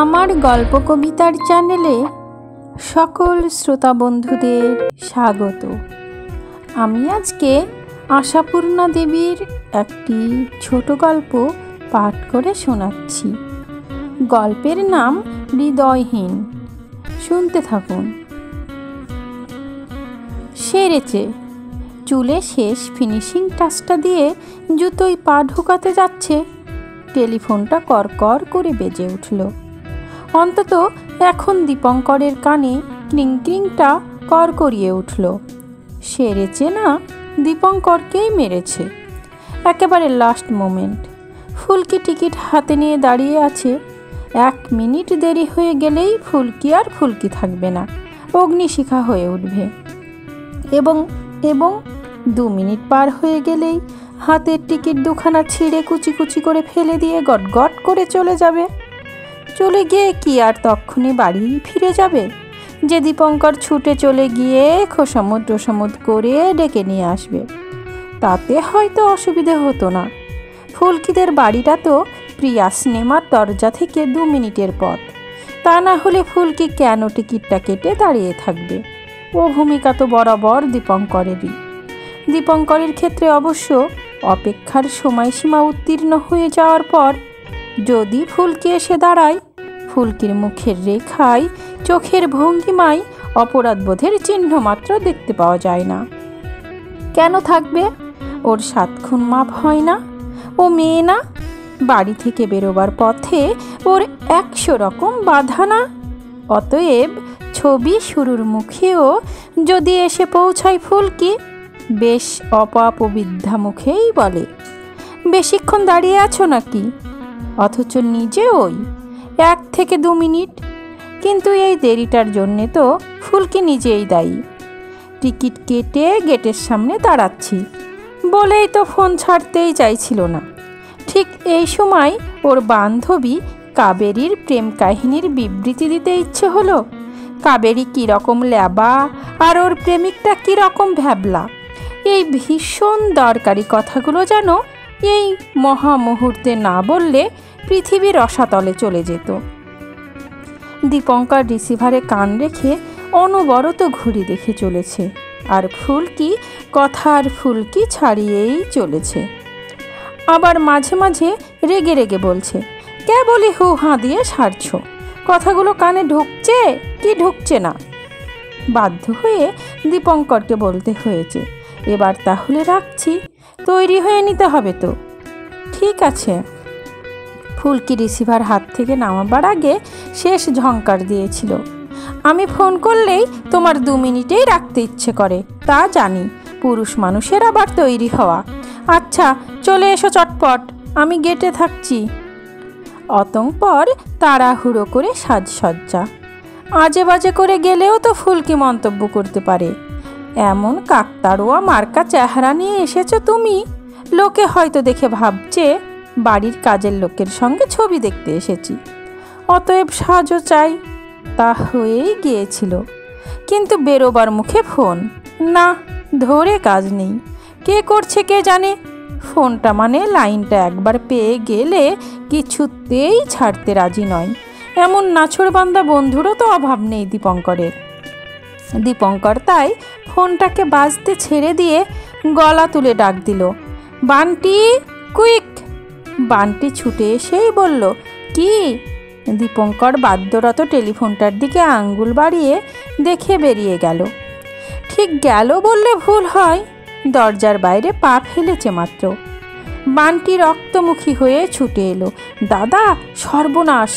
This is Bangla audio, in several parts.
আমার গল্প কবিতার চ্যানেলে সকল শ্রোতা বন্ধুদের স্বাগত। আমি আজকে আশাপূর্ণা দেবীর একটি ছোট গল্প পাঠ করে শোনাচ্ছি। গল্পের নাম হৃদয়হীন। শুনতে থাকুন। সেরেছে, চুলে শেষ ফিনিশিং টাচটা দিয়ে জুতোয় পা ঢোকাতে যাচ্ছে, টেলিফোনটা করকর করে বেজে উঠল। অন্তত এখন দীপঙ্করের কানে ক্রিং ক্রিংটা করকরিয়ে উঠল। সেরেছে না, দীপঙ্করকেই মেরেছে। একেবারে লাস্ট মোমেন্ট। ফুলকি টিকিট হাতে নিয়ে দাঁড়িয়ে আছে। 1 মিনিট দেরি হয়ে গেলেই ফুলকি আর ফুলকি থাকবে না, অগ্নিশিখা হয়ে উঠবে। এবং 2 মিনিট পার হয়ে গেলেই হাতের টিকিট দুখানা ছিঁড়ে কুচি কুচি করে ফেলে দিয়ে গটগট করে চলে যাবে। চলে গিয়ে কি আর তক্ষুনি বাড়ি ফিরে যাবে যে দীপঙ্কর ছুটে চলে গিয়ে খোসামত করে ডেকে নিয়ে আসবে? তাতে হয়তো অসুবিধে হতো না। ফুলকিদের বাড়িটা তো প্রিয়া সিনেমার দরজা থেকে 2 মিনিটের পথ। তা না হলে ফুলকি কেন টিকিটটা কেটে দাঁড়িয়ে থাকবে? ও ভূমিকা তো বরাবর দীপঙ্করেরই। দীপঙ্করের ক্ষেত্রে অবশ্য অপেক্ষার সময়সীমা উত্তীর্ণ হয়ে যাওয়ার পর যদি ফুলকি এসে দাঁড়ায়, ফুলকির মুখের রেখায়, চোখের ভঙ্গিমায় অপরাধবোধের চিহ্ন মাত্র দেখতে পাওয়া যায় না। কেন থাকবে? ওর 7 খুন মাপ হয় না? ও মেয়ে না? বাড়ি থেকে বেরোবার পথে ওর 100 রকম বাধা না? অতএব ছবি শুরুর মুখেও যদি এসে পৌঁছায় ফুলকি, বেশ অপবিদ্ধা মুখেই বলে, বেশিক্ষণ দাঁড়িয়ে আছো নাকি? অথচ নিজে ওই 1 থেকে 2 মিনিট। কিন্তু এই দেরিটার জন্যে তো ফুলকি নিজেই দায়ী। টিকিট কেটে গেটের সামনে দাঁড়াচ্ছি বলেই তো ফোন ছাড়তেই চাইছিল না। ঠিক এই সময় ওর বান্ধবী কাবেরীর প্রেম কাহিনীর বিবৃতি দিতে ইচ্ছে হলো। কাবেরী কীরকম ল্যাবা আর ওর প্রেমিকটা কীরকম ভ্যাবলা, এই ভীষণ দরকারি কথাগুলো যেন এই মহামুহূর্তে না বললে পৃথিবীর রসাতলে চলে যেত। দীপঙ্কর রিসিভারে কান রেখে অনবরত ঘড়ি দেখে চলেছে, আর ফুলকি কথার ফুলকি ছাড়িয়েই চলেছে। আবার মাঝে মাঝে রেগে রেগে বলছে, কেবলই হু হাঁ দিয়ে সারছ, কথাগুলো কানে ঢুকছে কি ঢুকছে না? বাধ্য হয়ে দীপঙ্করকে বলতে হয়েছে, এবার তাহলে রাখছি, তৈরি হয়ে নিতে হবে তো। ঠিক আছে। ফুলকি রিসিভার হাত থেকে নামাবার আগে শেষ ঝংকার দিয়েছিল, আমি ফোন করলেই তোমার 2 মিনিটেই রাখতে ইচ্ছে করে, তা জানি। পুরুষ মানুষের আবার তৈরি হওয়া। আচ্ছা চলে এসো চটপট, আমি গেটে থাকছি। অতঃপর তাড়াহুড়ো করে সাজসজ্জা। আজে বাজে করে গেলেও তো ফুলকি মন্তব্য করতে পারে, এমন কাকতাড়ুয়া মার্কা চেহারা নিয়ে এসেছো তুমি, লোকে হয়তো দেখে ভাবছে বাড়ির কাজের লোকের সঙ্গে ছবি দেখতে এসেছি। অতএব সাজও চাই। তা হয়েই গিয়েছিল। কিন্তু বেরোবার মুখে ফোন না, ধরে কাজ নেই। কে করছে কে জানে। ফোনটা মানে লাইনটা একবার পেয়ে গেলে কিছুতেই ছাড়তে রাজি নয়। এমন নাছোড়বান্দা বন্ধুরও তো অভাব নেই দীপঙ্করের। দীপঙ্কর তাই ফোনটাকে বাজতে ছেড়ে দিয়ে গলা তুলে ডাক দিল, বান্টি, কুইক। বান্টি ছুটে এসেই বলল, কি? দীপঙ্কর বাদ্যরত টেলিফোনটার দিকে আঙ্গুল বাড়িয়ে দেখে বেরিয়ে গেল। ঠিক গেল বললে ভুল হয়, দরজার বাইরে পা ফেলেছে মাত্র। বান্টি রক্তমুখী হয়ে ছুটে এলো, দাদা সর্বনাশ,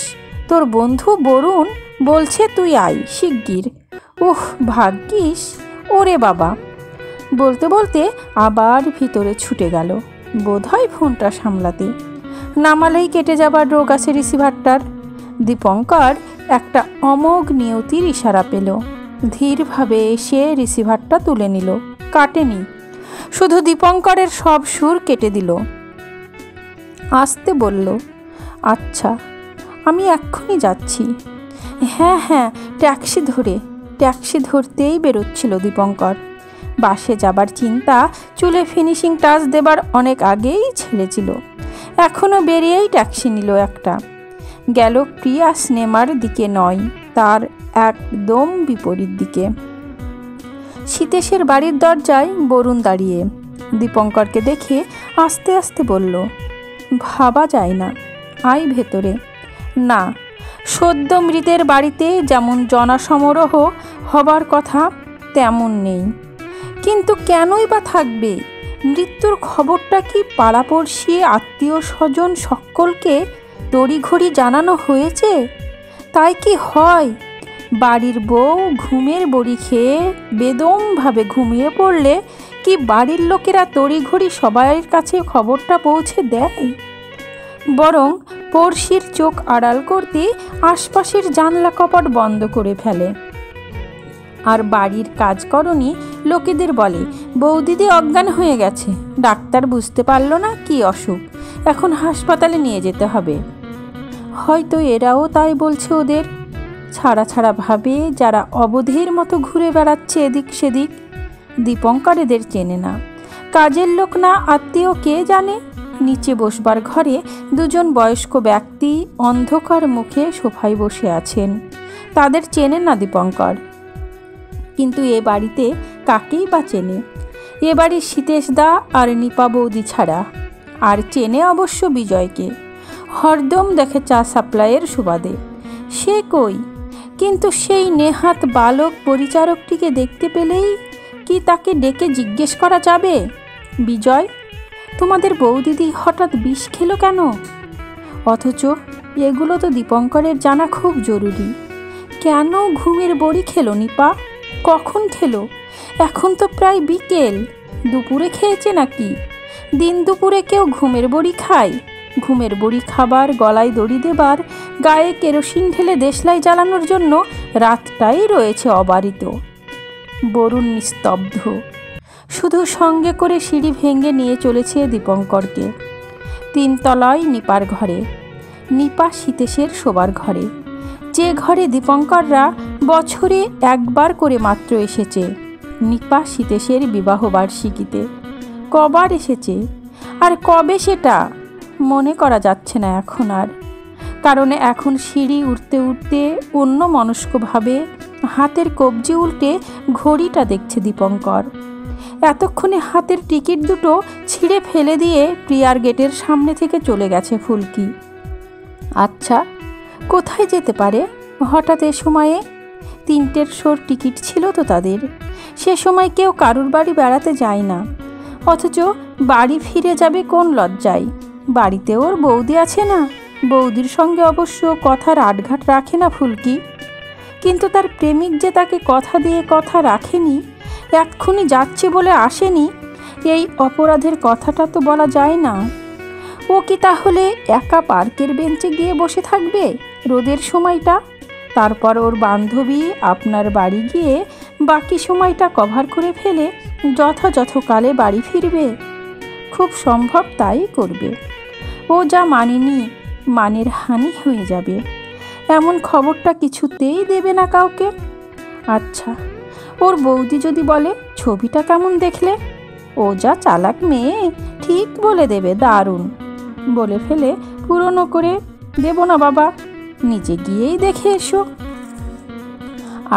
তোর বন্ধু বরুণ বলছে তুই আয় শিগগির। উহ, ভাগ্যিস। ওরে বাবা। বলতে বলতে আবার ভিতরে ছুটে গেল, বোধহয় ফোনটা সামলাতে। নামালেই কেটে যাবার রোগ আছে রিসিভারটার। দীপঙ্কর একটা অমোঘ নিয়তির ইশারা পেল, ধীরভাবে এসে রিসিভারটা তুলে নিল। কাটেনি, শুধু দীপঙ্করের সব সুর কেটে দিল। আসতে বলল, আচ্ছা আমি এক্ষুনি যাচ্ছি। হ্যাঁ, ট্যাক্সি ধরতেই বেরোচ্ছিল দীপঙ্কর। বাসে যাবার চিন্তা চুলে ফিনিশিং টাচ দেবার অনেক আগেই ছেড়েছিল। এখনও বেরিয়েই ট্যাক্সি নিল একটা। গেল প্রিয়া সিনেমার দিকে নয়, তার একদম বিপরীত দিকে। সীতেশের বাড়ির দরজায় বরুণ দাঁড়িয়ে দীপঙ্করকে দেখে আস্তে আস্তে বলল, ভাবা যায় না, আয় ভেতরে। না, সদ্য মৃতের বাড়িতে যেমন জনসমারোহ হবার কথা তেমন নেই। কিন্তু কেনই বা থাকবে? মৃত্যুর খবরটা কি পাড়াপড়শি আত্মীয় স্বজন সকলকে তড়িঘড়ি জানানো হয়েছে? তাই কি হয় বাড়ির বউ ঘুমের বড়ি খেয়ে বেদমভাবে ঘুমিয়ে পড়লে কি বাড়ির লোকেরা তড়িঘড়ি সবার কাছে খবরটা পৌঁছে দেয়? বরং পড়শির চোখ আড়াল করতে আশপাশের জানলা কপাট বন্ধ করে ফেলে। আর বাড়ির কাজকরণী লোকেদের বলে, বৌদিদি অজ্ঞান হয়ে গেছে, ডাক্তার বুঝতে পারল না কি অসুখ, এখন হাসপাতালে নিয়ে যেতে হবে। হয়তো এরাও তাই বলছে ওদের। ছাড়া ছাড়া ভাবে যারা অবধির মতো ঘুরে বেড়াচ্ছে এদিক সেদিক। দীপঙ্কর এদের চেনে না, কাজের লোক না আত্মীয় কে জানে। নিচে বসবার ঘরে দুজন বয়স্ক ব্যক্তি অন্ধকার মুখে সোফায় বসে আছেন, তাদের চেনে না দীপঙ্কর। কিন্তু এ বাড়িতে কাকেই বা চেনে? এ বাড়ির সীতেশদা আর নিপা বৌদি ছাড়া। আর চেনে অবশ্য বিজয়কে, হরদম দেখে চা সাপ্লাইয়ের সুবাদে। সে কই? কিন্তু সেই নেহাত বালক পরিচারকটিকে দেখতে পেলেই কি তাকে ডেকে জিজ্ঞেস করা যাবে, বিজয়, তোমাদের বৌদিদি হঠাৎ বিষ খেলো কেন? অথচ এগুলো তো দীপঙ্করের জানা খুব জরুরি। কেন ঘুমের বড়ি খেলো নিপা? কখন খেলো? এখন তো প্রায় বিকেল, দুপুরে খেয়েছে নাকি? দিন দুপুরে কেউ ঘুমের বড়ি খায়? ঘুমের বড়ি খাবার, গলায় দড়ি দেবার, গায়ে কেরোসিন ঢেলে দেশলাই জ্বালানোর জন্য রাতটাই রয়েছে অবারিত। বরুণ নিস্তব্ধ, শুধু সঙ্গে করে সিঁড়ি ভেঙে নিয়ে চলেছে দীপঙ্করকে। 3 তলায় নিপার ঘরে, নিপা সীতেশের শোবার ঘরে, যে ঘরে দীপঙ্কররা বছরে একবার করে মাত্র এসেছে। নিপা সীতেশের বিবাহবার্ষিকীতে। কবার এসেছে আর কবে সেটা মনে করা যাচ্ছে না এখন আর। কারণ এখন সিঁড়ি উঠতে উঠতে অন্য মনস্কভাবে হাতের কবজি উল্টে ঘড়িটা দেখছে দীপঙ্কর। এতক্ষণে হাতের টিকিট দুটো ছিঁড়ে ফেলে দিয়ে প্রিয়ার গেটের সামনে থেকে চলে গেছে ফুলকি। আচ্ছা, কোথায় যেতে পারে হঠাৎ এ সময়ে? 3টের শোর টিকিট ছিল তো তাদের। সে সময় কেউ কারুর বাড়ি বেড়াতে যায় না, অথচ বাড়ি ফিরে যাবে কোন লজ্জায়? বাড়িতে ওর বৌদি আছে না? বৌদির সঙ্গে অবশ্য কথার আটঘাট রাখে না ফুলকি, কিন্তু তার প্রেমিক যে তাকে কথা দিয়ে কথা রাখেনি, এক্ষুনি যাচ্ছে বলে আসেনি, এই অপরাধের কথাটা তো বলা যায় না। ও কি তাহলে একা পার্কের বেঞ্চে গিয়ে বসে থাকবে রোদের সময়টা? তারপর ওর বান্ধবী আপনার বাড়ি গিয়ে বাকি সময়টা কভার করে ফেলে যথাযথকালে বাড়ি ফিরবে? খুব সম্ভব তাই করবে। ও যা মানেনি, মানের হানি হয়ে যাবে। এমন খবরটা কিছুতেই দেবে না কাউকে। আচ্ছা, ওর বৌদি যদি বলে, ছবিটা কেমন দেখলে? ও যা চালাক মেয়ে, ঠিক বলে দেবে দারুণ। বলে ফেলে, পুরনো করে দেব না বাবা, নিজে গিয়েই দেখে এসো।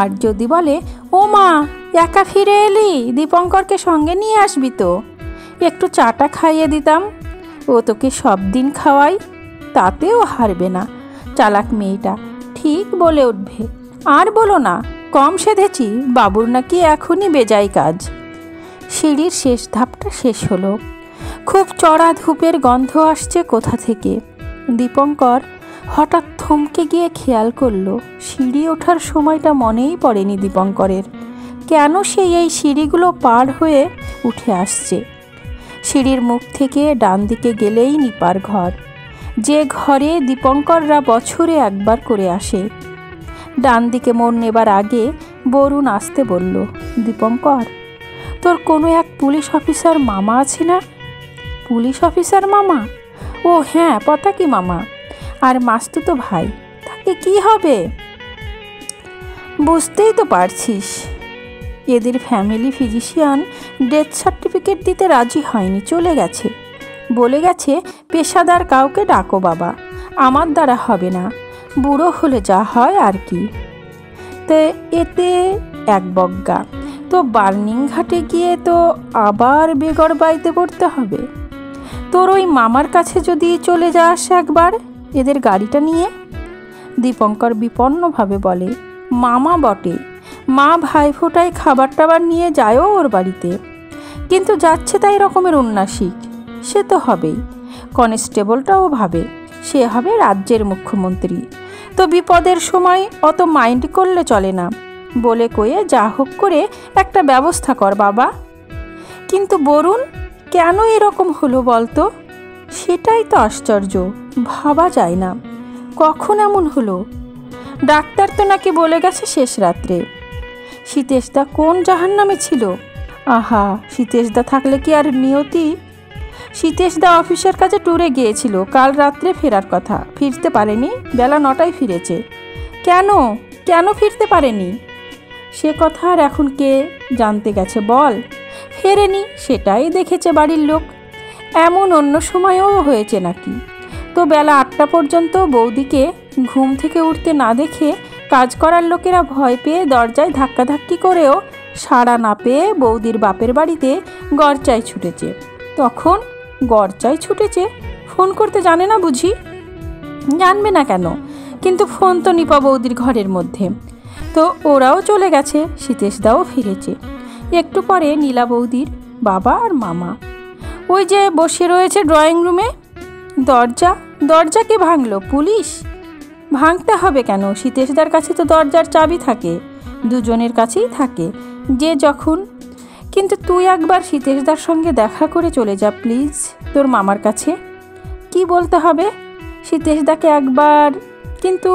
আর যদি বলে, ও মা, একা ফিরে এলি, দীপঙ্করকে সঙ্গে নিয়ে আসবি তো, একটু চাটা খাইয়ে দিতাম, ও তোকে সব দিন খাওয়াই, তাতেও হারবে না। চালাক মেয়েটা ঠিক বলে উঠবে, আর বলো না, কম সেধেছি, বাবুর নাকি এখনই বেজায় কাজ। সিঁড়ির শেষ ধাপটা শেষ হলো। খুব চড়া ধূপের গন্ধ আসছে কোথা থেকে। দীপঙ্কর হঠাৎ থমকে গিয়ে খেয়াল করলো সিঁড়ি ওঠার সময়টা মনেই পড়েনি দীপঙ্করের। কেন সে এই সিঁড়িগুলো পার হয়ে উঠে আসছে? সিঁড়ির মুখ থেকে ডান দিকে গেলেই নিপার ঘর, যে ঘরে দীপঙ্কররা বছরে একবার করে আসে। ডান দিকে মোড় নেবার আগে বরুণ আসতে বলল, দীপঙ্কর, তোর কোনো এক পুলিশ অফিসার মামা আছে না? পুলিশ অফিসার মামা? ও হ্যাঁ, পতাকি মামা। আর মাস্তুতো ভাই, তাকে কি হবে? বুঝতেই তো পারছিস, এদের ফ্যামিলি ফিজিশিয়ান ডেথ সার্টিফিকেট দিতে রাজি হয়নি, চলে গেছে। বলে গেছে, পেশাদার কাউকে ডাকো বাবা, আমার দ্বারা হবে না। বুড়ো হলে যা হয় আর কি। তো এতে এক বজ্ঞা, তো বার্নিং ঘাটে গিয়ে তো আবার বেগর বাইতে পড়তে হবে। তোর ওই মামার কাছে যদি চলে যাস একবার এদের গাড়িটা নিয়ে। দীপঙ্কর বিপন্নভাবে বলে, মামা বটে, মা ভাইফোঁটায় খাবার টাবার নিয়ে যায়ও ওর বাড়িতে, কিন্তু যাচ্ছে তাই রকমের উন্নাসিক। সে তো হবেই, কনস্টেবলটাও ভাবে সে হবে রাজ্যের মুখ্যমন্ত্রী, তো বিপদের সময় অত মাইন্ড করলে চলে না। বলে কয়ে যা হোক করে একটা ব্যবস্থা কর বাবা। কিন্তু বরুণ কেন এরকম হলো বলতো? সেটাই তো আশ্চর্য, ভাবা যায় না কখন এমন হলো। ডাক্তার তো নাকি বলে গেছে শেষ রাত্রে। সীতেশদা কোন জাহান্নামে ছিল? আহা, সীতেশদা থাকলে কি আর নিয়তি। সীতেশদা অফিসের কাছে ট্যুরে গিয়েছিল, কাল রাত্রে ফেরার কথা, ফিরতে পারেনি, বেলা 9টায় ফিরেছে। কেন কেন ফিরতে পারেনি সে কথা আর এখন কে জানতে গেছে বল? ফেরেনি সেটাই দেখেছে বাড়ির লোক। এমন অন্য সময়ও হয়েছে নাকি? তো বেলা 8টা পর্যন্ত বৌদিকে ঘুম থেকে উঠতে না দেখে কাজ করার লোকেরা ভয় পেয়ে দরজায় ধাক্কাধাক্কি করেও সাড়া না পেয়ে বৌদির বাপের বাড়িতে গড়চায় ছুটেছে। তখন গড়চায় ছুটেছে, ফোন করতে জানে না বুঝি? জানবে না কেন, কিন্তু ফোন তো নিপা বৌদির ঘরের মধ্যে। তো ওরাও চলে গেছে, সীতেশদাও ফিরেছে। একটু পরে নীলা বৌদির বাবা আর মামা ওই যে বসে রয়েছে ড্রয়িং রুমে। দরজা কে ভাঙলো? পুলিশ? ভাঙতে হবে কেন? সীতেশদার কাছে তো দরজার চাবি থাকে, দুজনের কাছেই থাকে যে যখন। কিন্তু তুই একবার সীতেশদার সঙ্গে দেখা করে চলে যা প্লিজ তোর মামার কাছে। কি বলতে হবে? সীতেশদাকে একবার। কিন্তু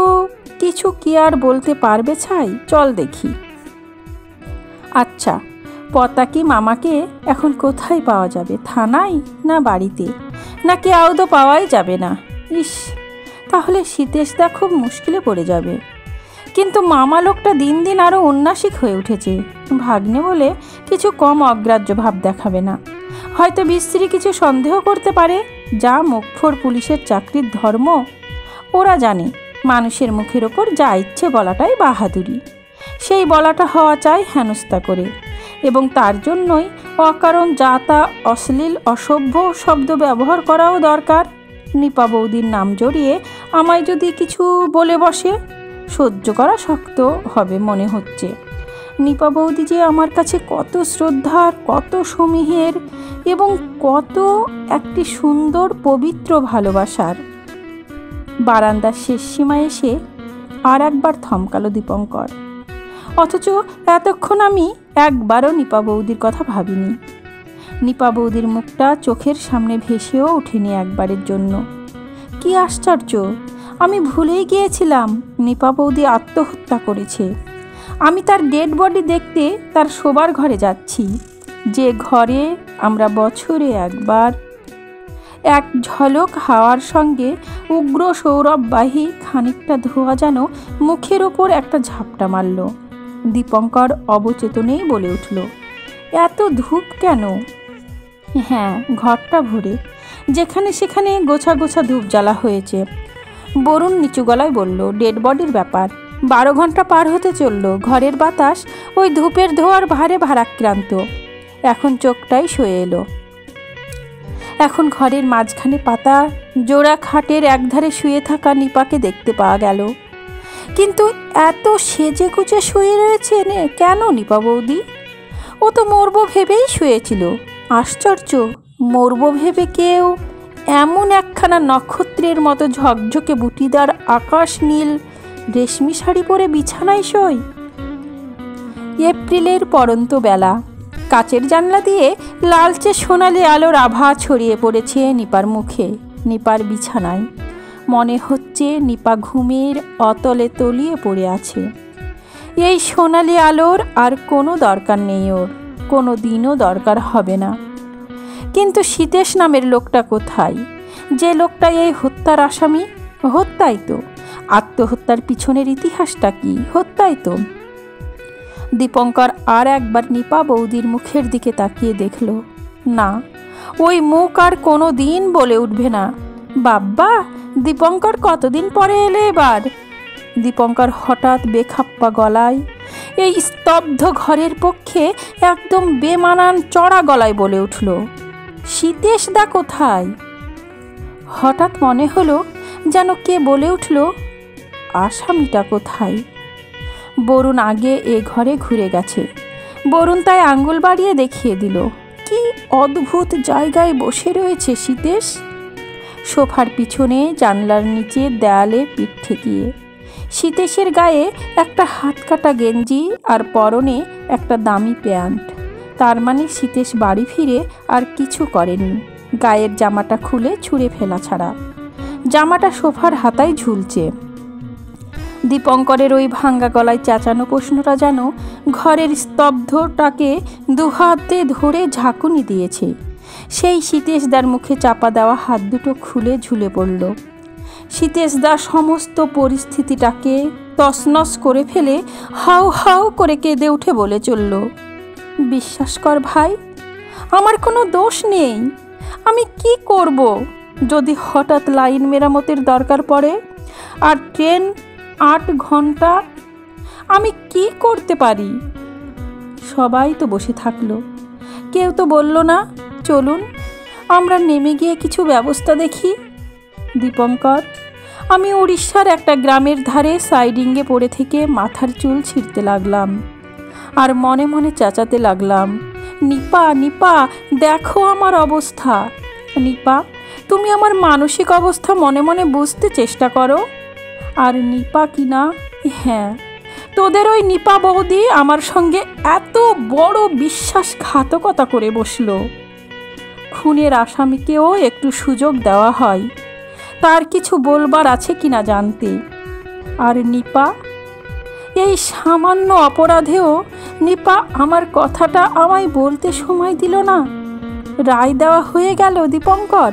কিছু কি আর বলতে পারবে ছাই? চল দেখি। আচ্ছা, পতাকি মামাকে এখন কোথায় পাওয়া যাবে? থানায় না বাড়িতে? নাকি আদৌ পাওয়াই যাবে না? ইস, তাহলে সীতেশদা খুব মুশকিলে পড়ে যাবে। কিন্তু মামা লোকটা দিন দিন আরও উন্নাসিক হয়ে উঠেছে। ভাগ্নে বলে কিছু কম অগ্রাহ্য ভাব দেখাবে না। হয়তো বিশ্রী কিছু সন্দেহ করতে পারে, যা মুখফোর পুলিশের চাকরির ধর্ম। ওরা জানে মানুষের মুখের ওপর যা ইচ্ছে বলাটাই বাহাদুরি। সেই বলাটা হওয়া চাই হেনস্থা করে, এবং তার জন্যই অকারণ যা তা অশ্লীল অসভ্য শব্দ ব্যবহার করাও দরকার। নিপা বৌদির নাম জড়িয়ে আমায় যদি কিছু বলে বসে, সহ্য করা শক্ত হবে মনে হচ্ছে। নিপা বৌদি যে আমার কাছে কত শ্রদ্ধার, কত সমীহের, এবং কত একটি সুন্দর পবিত্র ভালোবাসার। বারান্দার শেষ সীমায় এসে আর একবার থমকালো দীপঙ্কর। অথচ এতক্ষণ আমি একবারও নিপা বৌদির কথা ভাবিনি। নিপা বৌদির মুখটা চোখের সামনে ভেসেও ওঠেনি একবারের জন্য। কি আশ্চর্য, আমি ভুলেই গিয়েছিলাম নিপা বৌদি আত্মহত্যা করেছে। আমি তার ডেড বডি দেখতে তার শোবার ঘরে যাচ্ছি, যে ঘরে আমরা বছরে একবার। এক ঝলক হাওয়ার সঙ্গে উগ্র সৌরভবাহী খানিকটা ধোঁয়া যেন মুখের ওপর একটা ঝাপটা মারল। দীপঙ্কর অবচেতনেই বলে উঠল, এত ধূপ কেন? হ্যাঁ, ঘরটা ভরে, যেখানে সেখানে গোছা গোছা ধূপ জ্বালা হয়েছে। বরুণ নিচু গলায় বলল, ডেড বডির ব্যাপার 12 ঘন্টা পার হতে চলল, ঘরের বাতাস ওই ধূপের ধোঁয়ার ভারে ভারাক্রান্ত। এখন চোখটাই সয়ে এলো। এখন ঘরের মাঝখানে পাতা জোড়া খাটের একধারে শুয়ে থাকা নিপাকে দেখতে পাওয়া গেল। কিন্তু এত সেজে গুজে শুয়ে রয়েছে কেন নিপা বৌদি? ও তো মরবো ভেবেই শুয়েছিল। আশ্চর্য, মরবো ভেবে কেউ এমন একখানা নক্ষত্রের মতো ঝকঝকে বুটিদার আকাশ নীল রেশমি শাড়ি পরে বিছানায় শোয়। এপ্রিলের পড়ন্ত বেলা, কাচের জানলা দিয়ে লালচে সোনালি আলোর আভা ছড়িয়ে পড়েছে নিপার মুখে, নিপার বিছানায়। মনে হচ্ছে নিপা ঘুমের অতলে তলিয়ে পড়ে আছে। এই সোনালি আলোর আর কোনো দরকার নেই, ওর কোনো দিনও দরকার হবে না। কিন্তু সীতেশ নামের লোকটা কোথায়? যে লোকটা এই হত্যার আসামি। হত্যাই তো। আত্মহত্যার পিছনের ইতিহাসটা কি? হত্যাই তো। দীপঙ্কর আর একবার নিপা বৌদির মুখের দিকে তাকিয়ে দেখল। না, ওই মুখ আর কোনো দিন বলে উঠবে না, বাব্বা দীপঙ্কর কতদিন পরে এলে এবার? দীপঙ্কর হঠাৎ বেখাপ্পা গলায়, এই স্তব্ধ ঘরের পক্ষে একদম বেমানান চড়া গলায় বলে উঠল, সীতেশ দা কোথায়? হঠাৎ মনে হলো যেন কে বলে উঠল, আসামিটা কোথায়? বরুণ আগে এ ঘরে ঘুরে গেছে। বরুণ তাই আঙ্গুল বাড়িয়ে দেখিয়ে দিল, কি অদ্ভুত জায়গায় বসে রয়েছে সীতেশ। সোফার পিছনে জানলার নিচে দেয়ালে পিঠ ঠেকিয়ে। সীতেশের গায়ে একটা হাত কাটা গেঞ্জি আর পরনে একটা দামি প্যান্ট। তার মানে সীতেশ বাড়ি ফিরে আর কিছু করেনি, গায়ের জামাটা খুলে ছুঁড়ে ফেলা ছাড়া। জামাটা সোফার হাতায় ঝুলছে। দীপঙ্করের ওই ভাঙ্গা গলায় চেঁচানো প্রশ্নটা যেন ঘরের স্তব্ধটাকে দুহাতে ধরে ঝাঁকুনি দিয়েছে। সেই সীতেশদার মুখে চাপা দেওয়া হাত দুটো খুলে ঝুলে পড়ল। সীতেশদা সমস্ত পরিস্থিতিটাকে তছনছ করে ফেলে হাউ হাউ করে কেঁদে উঠে বলে চলল, বিশ্বাস কর ভাই, আমার কোনো দোষ নেই। আমি কি করব যদি হঠাৎ লাইন মেরামতের দরকার পড়ে আর ট্রেন 8 ঘন্টা? আমি কি করতে পারি? সবাই তো বসে থাকলো, কেউ তো বলল না চলুন আমরা নেমে গিয়ে কিছু ব্যবস্থা দেখি। দীপঙ্কর, আমি উড়িষ্যার একটা গ্রামের ধারে সাইডিংয়ে পড়ে থেকে মাথার চুল ছিঁড়তে লাগলাম আর মনে মনে চেঁচাতে লাগলাম, নিপা নিপা দেখো আমার অবস্থা। নিপা, তুমি আমার মানসিক অবস্থা মনে মনে বুঝতে চেষ্টা করো। আর নিপা কিনা, হ্যাঁ, তোদের ওই নিপা বৌদি আমার সঙ্গে এত বড় বিশ্বাসঘাতকতা করে বসল। খুনের আসামিকেও একটু সুযোগ দেওয়া হয়, তার কিছু বলবার আছে কিনা জানতে। আর নিপা, এই সামান্য অপরাধেও নিপা আমার কথাটা আমায় বলতে সময় দিল না। রায় দেওয়া হয়ে গেল। দীপঙ্কর,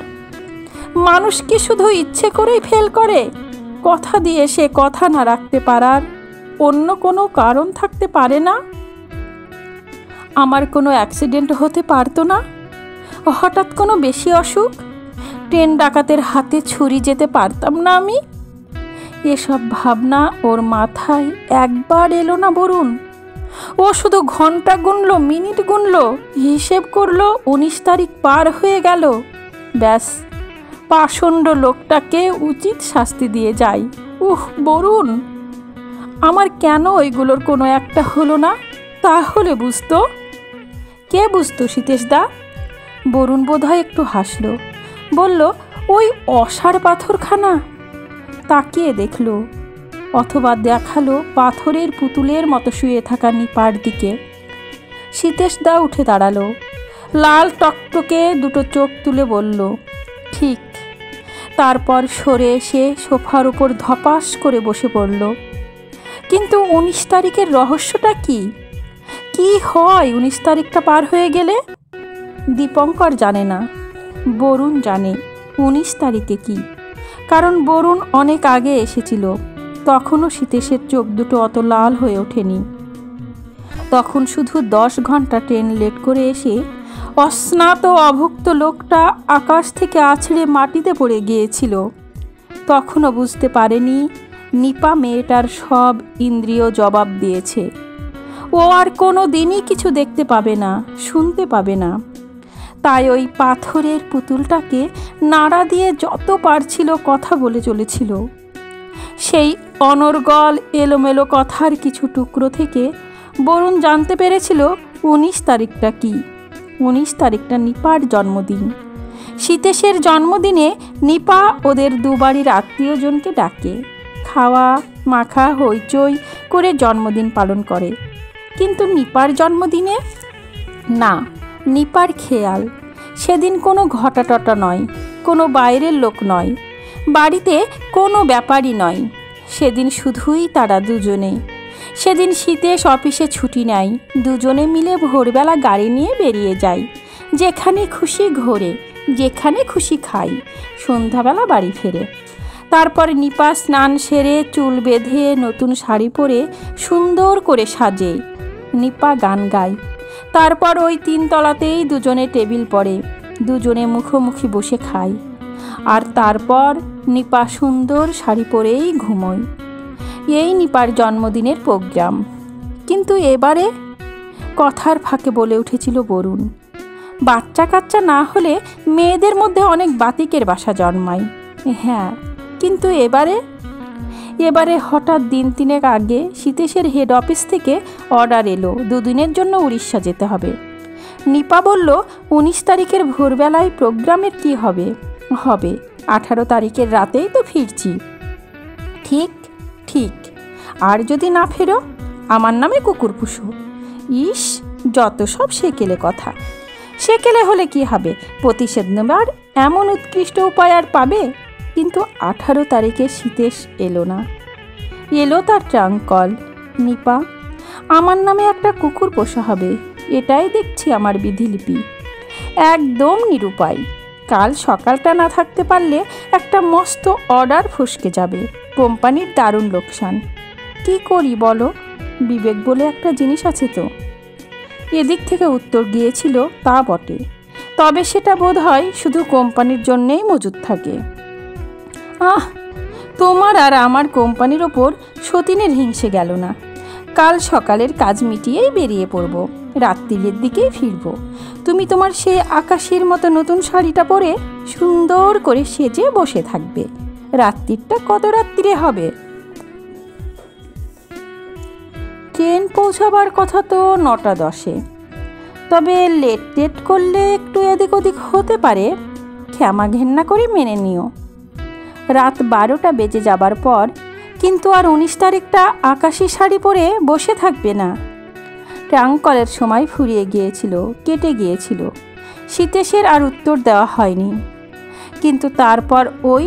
মানুষ কি শুধু ইচ্ছে করেই ফেল করে? কথা দিয়ে সে কথা না রাখতে পারার অন্য কোনো কারণ থাকতে পারে না? আমার কোনো অ্যাক্সিডেন্ট হতে পারতো না? হঠাৎ কোনো বেশি অসুখ? ট্রেন ডাকাতের হাতে ছুরি যেতে পারতাম না আমি? এসব ভাবনা ওর মাথায় একবার এলো না বরুণ। ও শুধু ঘন্টা গুনলো, মিনিট গুনলো, হিসেব করলো 19 তারিখ পার হয়ে গেল। ব্যাস, পাষণ্ড লোকটাকে উচিত শাস্তি দিয়ে যায়। বরুণ, আমার কেন ওইগুলোর কোনো একটা হলো না? তাহলে বুঝতো। কে বুঝতো সীতেশদা? বরুণ বোধহয় একটু হাসল, বলল, ওই অসার পাথরখানা। তাকিয়ে দেখল, অথবা দেখালো পাথরের পুতুলের মতো শুয়ে থাকা নিপার দিকে। সীতেশদা উঠে দাঁড়ালো, লাল টকটকে দুটো চোখ তুলে বলল, ঠিক। তারপর সরে এসে সোফার উপর ধপাস করে বসে পড়ল। কিন্তু 19 তারিখের রহস্যটা কি? কি হয় 19 তারিখটা পার হয়ে গেলে? দীপঙ্কর জানে না, বরুণ জানে 19 তারিখে কি। কারণ বরুণ অনেক আগে এসেছিল, তখনও সীতেশের চোখ দুটো অত লাল হয়ে ওঠেনি। তখন শুধু 10 ঘন্টা ট্রেন লেট করে এসে অস্নাত অভুক্ত লোকটা আকাশ থেকে আছড়ে মাটিতে পড়ে গিয়েছিল। তখনও বুঝতে পারেনি নিপা মেয়েটার সব ইন্দ্রিয় জবাব দিয়েছে। ও আর কোনো দিনই কিছু দেখতে পাবে না, শুনতে পাবে না। তাই ওই পাথরের পুতুলটাকে নাড়া দিয়ে যত পারছিল কথা বলে চলেছিল। সেই অনর্গল এলোমেলো কথার কিছু টুকরো থেকে বরুণ জানতে পেরেছিল 19 তারিখটা কি। 19 তারিখটা নিপার জন্মদিন। সীতেশের জন্মদিনে নিপা ওদের দুবাড়ির আত্মীয়জনকে ডাকে, খাওয়া মাখা হইচই করে জন্মদিন পালন করে। কিন্তু নিপার জন্মদিনে না, নিপার খেয়াল সেদিন কোনো ঘটাটটা নয়, কোনো বাইরের লোক নয়, বাড়িতে কোনো ব্যাপারই নয়। সেদিন শুধুই তারা দুজনে। সেদিন সীতেশ অফিসে ছুটি নেয়, দুজনে মিলে ভোরবেলা গাড়ি নিয়ে বেরিয়ে যায়। যেখানে খুশি ঘোরে, যেখানে খুশি খায়, সন্ধ্যাবেলা বাড়ি ফেরে। তারপর নিপা স্নান সেরে চুল বেঁধে নতুন শাড়ি পরে সুন্দর করে সাজে। নিপা গান গায়। তারপর ওই 3 তলাতেই দুজনে টেবিল পড়ে, দুজনে মুখোমুখি বসে খায়। আর তারপর নিপা সুন্দর শাড়ি পরেই ঘুমোয়। এই নিপার জন্মদিনের প্রোগ্রাম। কিন্তু এবারে কথার ফাঁকে বলে উঠেছিল বরুণ, বাচ্চা কাচ্চা না হলে মেয়েদের মধ্যে অনেক বাতিকের বাসা জন্মায়। হ্যাঁ, কিন্তু এবারে হঠাৎ দিন তিনেক আগে সীতেশের হেড অফিস থেকে অর্ডার এলো 2 দিনের জন্য উড়িষ্যা যেতে হবে। নিপা বলল 19 তারিখের ভোরবেলায় প্রোগ্রামের কি হবে? 18 তারিখের রাতেই তো ফিরছি। ঠিক। আর যদি না ফেরো, আমার নামে কুকুর পুষো। ইস, যত সব সেকেলে কথা। সেকেলে হলে কি হবে? প্রতিষেধ নেবার এমন উৎকৃষ্ট উপায় আর পাবে? কিন্তু 18 তারিখে সীতেশ এলো না। এলো তার ট্রাঙ্ক কল। নিপা, আমার নামে একটা কুকুর পোষা হবে, এটাই দেখছি আমার বিধিলিপি। একদম নিরুপায়। কাল সকালটা না থাকতে পারলে একটা মস্ত অর্ডার ফসকে যাবে। কোম্পানির দারুণ লোকসান। কি করি বলো? বিবেক বলে একটা জিনিস আছে তো। এদিক থেকে উত্তর গিয়েছিল, তা বটে, তবে সেটা বোধ হয় শুধু কোম্পানির জন্যেই মজুদ থাকে। তোমার আর আমার কোম্পানির ওপর সতীনের হিংসে গেল না। কাল সকালের কাজ মিটিয়েই বেরিয়ে পড়ব, রাত্রিরের দিকেই ফিরব। তুমি তোমার সেই আকাশের মতো নতুন শাড়িটা পরে সুন্দর করে সেজে বসে থাকবে। রাত্রিটা কত রাত্রিরে হবে? ট্রেন পৌঁছাবার কথা তো 9টা 10-এ। তবে লেট করলে একটু এদিক ওদিক হতে পারে, ক্ষমা ঘেন্না করে মেনে নিও। রাত 12টা বেজে যাবার পর কিন্তু আর 19 তারিখটা আকাশি শাড়ি পরে বসে থাকবে না। ট্রাঙ্ক কলের সময় ফুরিয়ে গিয়েছিল, কেটে গিয়েছিল। সীতেশের আর উত্তর দেওয়া হয়নি। কিন্তু তারপর ওই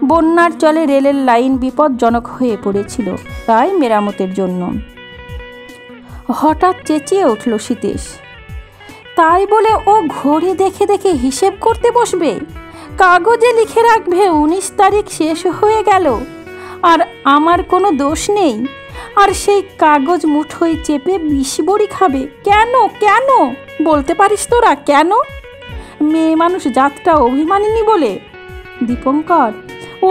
বন্যার জলে রেলের লাইন বিপজ্জনক হয়ে পড়েছিল, তাই মেরামতের জন্য। হঠাৎ চেঁচিয়ে উঠল সীতেশ। তাই বলে ও ঘড়ি দেখে দেখে হিসেব করতে বসবে? কাগজে লিখে রাখবে 19 তারিখ শেষ হয়ে গেল, আর আমার কোনো দোষ নেই। আর সেই কাগজ মুঠোয় চেপে 20 বড়ি খাবে। কেন বলতে পারিস তোরা? কেন? মেয়ে মানুষ জাতটা অভিমানিনী বলে। দীপঙ্কর,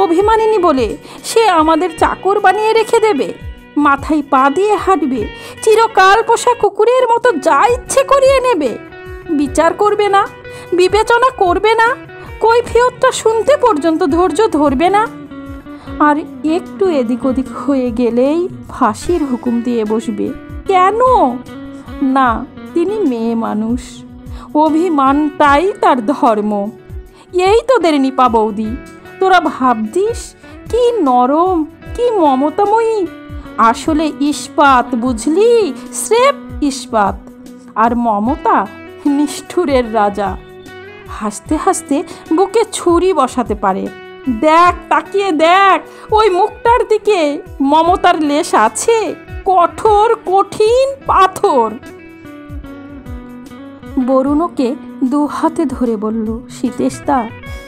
অভিমানিনী বলে সে আমাদের চাকর বানিয়ে রেখে দেবে, মাথায় পা দিয়ে হাঁটবে, চিরকাল পোষা কুকুরের মতো যা ইচ্ছে করিয়ে নেবে। বিচার করবে না, বিবেচনা করবে না, কৈফিয়তটা শুনতে পর্যন্ত ধৈর্য ধরবে না। আর একটু এদিক ওদিক হয়ে গেলেই ফাঁসির হুকুম দিয়ে বসবে। কেন? না, তিনি মেয়ে মানুষ, অভিমানটাই তার ধর্ম। এই তোদের নিপা বৌদি, তোরা ভাবতিস কি নরম, কি মমতাময়ী। আসলে ইস্পাত, বুঝলি? স্রেফ ইস্পাত। আর মমতা নিষ্ঠুরের রাজা। হাসতে হাসতে বুকে ছুরি বসাতে পারে। দেখ, তাকিয়ে দেখ ওই মুখটার দিকে, মমতার লেশ আছে? কঠোর কঠিন পাথর। বরুণ ওকে 2 হাতে ধরে বলল, সীতেশ দা,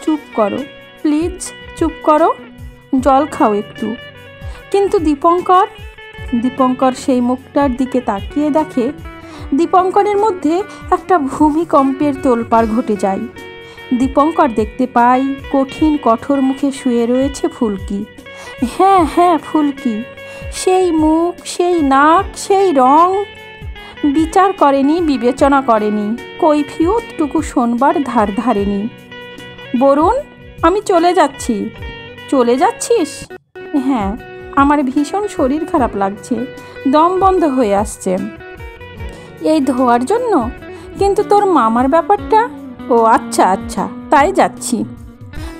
চুপ করো প্লিজ, চুপ করো, জল খাও একটু। কিন্তু দীপঙ্কর সেই মুখটার দিকে তাকিয়ে দেখে দীপঙ্করের মধ্যে একটা ভূমিকম্পের তোলপাড় ঘটে যায়। দীপঙ্কর দেখতে পায় কঠিন কঠোর মুখে শুয়ে রয়েছে ফুলকি। হ্যাঁ, ফুলকি। সেই মুখ, সেই নাক, সেই রং। বিচার করেনি, বিবেচনা করেনি, কৈফিয়তটুকু শোনবার ধার ধারেনি। বরুণ, আমি চলে যাচ্ছি। চলে যাচ্ছিস? হ্যাঁ, আমার ভীষণ শরীর খারাপ লাগছে, দম বন্ধ হয়ে আসছে। এই ধোয়ার জন্য? কিন্তু তোর মামার ব্যাপারটা? ও আচ্ছা, তাই যাচ্ছি।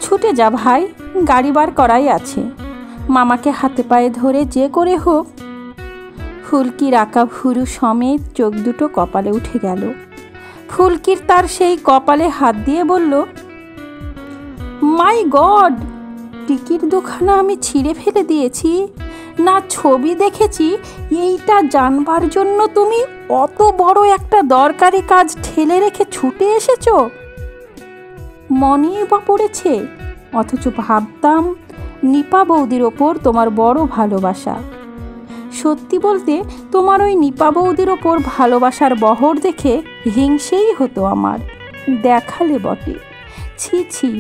ছুটে যা ভাই, গাড়ি বার করাই আছে। মামাকে হাতে পায়ে ধরে যে করে হোক। ফুলকির আঁকা ভুরু সমেত চোখ দুটো কপালে উঠে গেল। ফুলকির তার সেই কপালে হাত দিয়ে বলল, মাই গড, টিকির দুখানা আমি ছিঁড়ে ফেলে দিয়েছি না, ছবি দেখেছি, এইটা জানবার জন্য তুমি অত বড় একটা দরকারি কাজ ঠেলে রেখে ছুটে এসেছ? মনেই বা পড়েছে, অথচ ভাবতাম নিপা বৌদির ওপর তোমার বড় ভালোবাসা। সত্যি বলতে তোমার ওই নিপা বৌদির ওপর ভালোবাসার বহর দেখে হিংসেই হতো আমার। দেখালে বটে। ছি,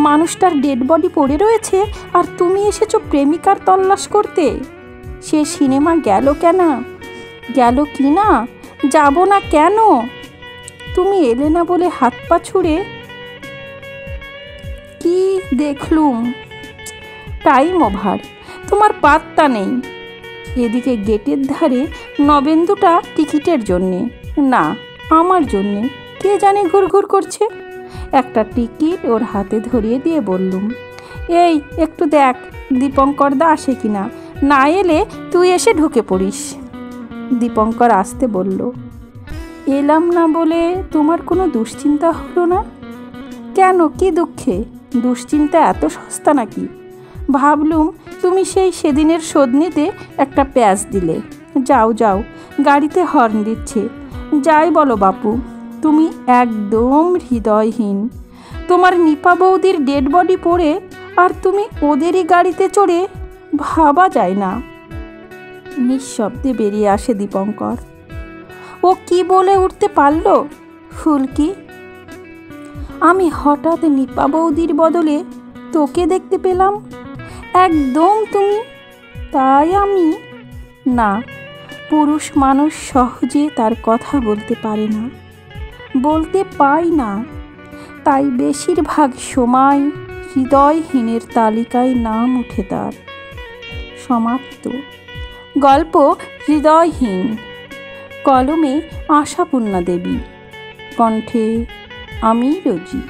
মানুষটার ডেড বডি পড়ে রয়েছে আর তুমি এসেছো প্রেমিকার তল্লাশ করতে। সে সিনেমা গেল কেন? গেল কি না? যাব না কেন? তুমি এলে না বলে হাত পা ছুঁড়ে কি দেখলুম। টাইম ওভার, তোমার পাত্তা নেই। এদিকে গেটের ধারে নবেন্দুটা টিকিটের জন্যে, না আমার জন্যে কে জানে ঘুরঘুর করছে। একটা টিকিট ওর হাতে ধরিয়ে দিয়ে বললুম, এই একটু দেখ দীপঙ্করদা আসে কিনা, না এলে তুই এসে ঢুকে পড়িস। দীপঙ্কর আসতে বলল, এলাম না বলে তোমার কোনো দুশ্চিন্তা হলো না? কেন, কি দুঃখে? দুশ্চিন্তা এত সস্তা নাকি? ভাবলুম তুমি সেই সেদিনের শোধ নিতে একটা প্যাঁচ দিলে। যাও যাও, গাড়িতে হর্ন দিচ্ছে। যাই বলো বাপু, তুমি একদম হৃদয়হীন। তোমার নিপা বৌদির ডেড বডি পড়ে আর তুমি ওদেরই গাড়িতে চড়ে, ভাবা যায় না। নিঃশব্দে বেরিয়ে আসে দীপঙ্কর। ও কি বলে উঠতে পারল, ফুলকি? আমি হঠাৎ নিপা বৌদির বদলে তোকে দেখতে পেলাম, একদম তুমি। তাই আমি, না, পুরুষ মানুষ সহজে তার কথা বলতে পারে না, বলতে পাই না। তাই বেশিরভাগ সময় হৃদয়হীনের তালিকায় নাম উঠে তার। সমাপ্ত। গল্প হৃদয়হীন। কলমে আশাপূর্ণা দেবী, কণ্ঠে আমি রোজি।